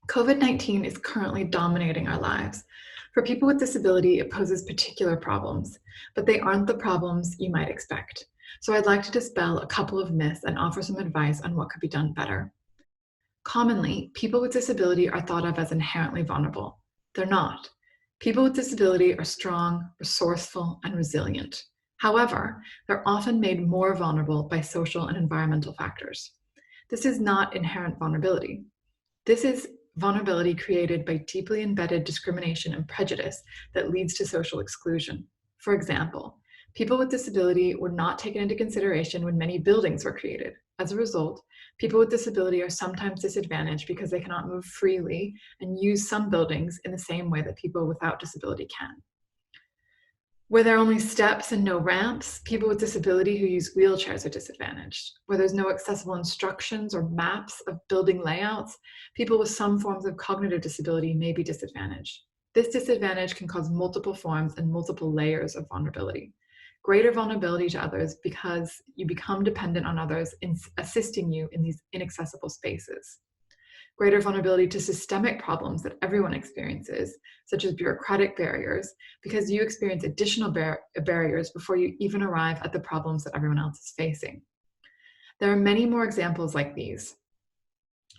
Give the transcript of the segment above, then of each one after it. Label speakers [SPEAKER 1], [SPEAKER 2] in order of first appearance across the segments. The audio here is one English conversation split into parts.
[SPEAKER 1] COVID-19 is currently dominating our lives. For people with disability, it poses particular problems, but they aren't the problems you might expect. So I'd like to dispel a couple of myths and offer some advice on what could be done better. Commonly, people with disability are thought of as inherently vulnerable. They're not. People with disability are strong, resourceful, and resilient. However, they're often made more vulnerable by social and environmental factors. This is not inherent vulnerability. This is vulnerability created by deeply embedded discrimination and prejudice that leads to social exclusion. For example, people with disability were not taken into consideration when many buildings were created. As a result, people with disability are sometimes disadvantaged because they cannot move freely and use some buildings in the same way that people without disability can. Where there are only steps and no ramps, people with disability who use wheelchairs are disadvantaged. Where there's no accessible instructions or maps of building layouts, people with some forms of cognitive disability may be disadvantaged. This disadvantage can cause multiple forms and multiple layers of vulnerability. Greater vulnerability to others because you become dependent on others in assisting you in these inaccessible spaces. Greater vulnerability to systemic problems that everyone experiences, such as bureaucratic barriers, because you experience additional barriers before you even arrive at the problems that everyone else is facing. There are many more examples like these.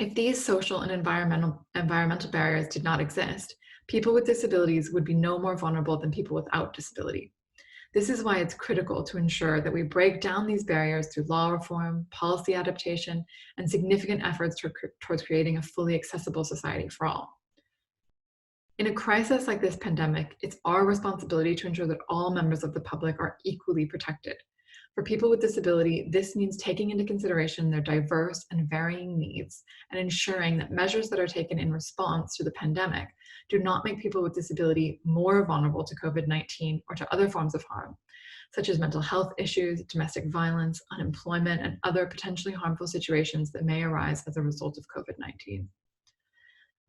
[SPEAKER 1] If these social and environmental barriers did not exist, people with disabilities would be no more vulnerable than people without disability. This is why it's critical to ensure that we break down these barriers through law reform, policy adaptation, and significant efforts towards creating a fully accessible society for all. In a crisis like this pandemic, it's our responsibility to ensure that all members of the public are equally protected. For people with disability, this means taking into consideration their diverse and varying needs and ensuring that measures that are taken in response to the pandemic do not make people with disability more vulnerable to COVID-19 or to other forms of harm, such as mental health issues, domestic violence, unemployment, and other potentially harmful situations that may arise as a result of COVID-19.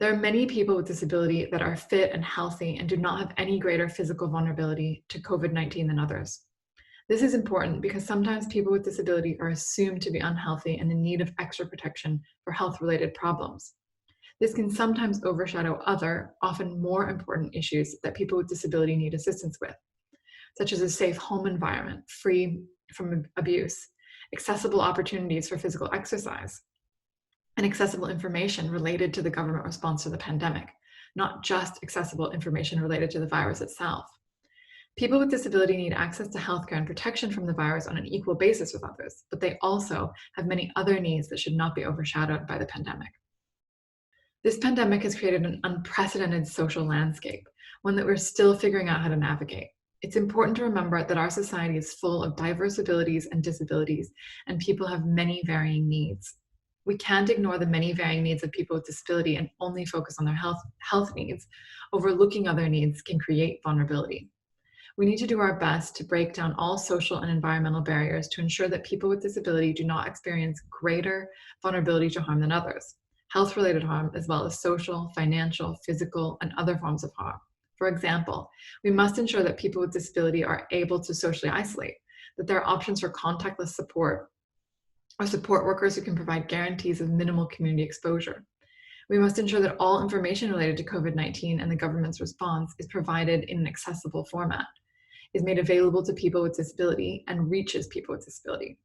[SPEAKER 1] There are many people with disability that are fit and healthy and do not have any greater physical vulnerability to COVID-19 than others. This is important because sometimes people with disability are assumed to be unhealthy and in need of extra protection for health-related problems. This can sometimes overshadow other, often more important issues that people with disability need assistance with, such as a safe home environment free from abuse, accessible opportunities for physical exercise, and accessible information related to the government response to the pandemic, not just accessible information related to the virus itself. People with disability need access to healthcare and protection from the virus on an equal basis with others, but they also have many other needs that should not be overshadowed by the pandemic. This pandemic has created an unprecedented social landscape, one that we're still figuring out how to navigate. It's important to remember that our society is full of diverse abilities and disabilities, and people have many varying needs. We can't ignore the many varying needs of people with disability and only focus on their health needs. Overlooking other needs can create vulnerability. We need to do our best to break down all social and environmental barriers to ensure that people with disability do not experience greater vulnerability to harm than others, health-related harm, as well as social, financial, physical, and other forms of harm. For example, we must ensure that people with disability are able to socially isolate, that there are options for contactless support, or support workers who can provide guarantees of minimal community exposure. We must ensure that all information related to COVID-19 and the government's response is provided in an accessible format, is made available to people with disability, and reaches people with disability.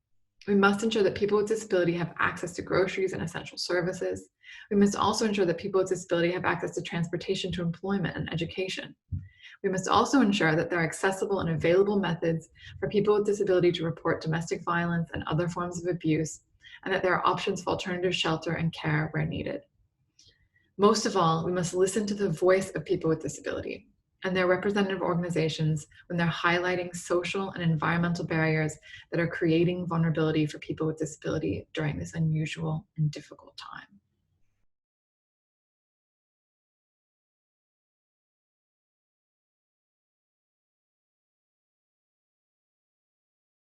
[SPEAKER 1] We must ensure that people with disability have access to groceries and essential services. We must also ensure that people with disability have access to transportation to employment and education. We must also ensure that there are accessible and available methods for people with disability to report domestic violence and other forms of abuse, and that there are options for alternative shelter and care where needed. Most of all, we must listen to the voice of people with disability and their representative organizations when they're highlighting social and environmental barriers that are creating vulnerability for people with disability during this unusual and difficult time.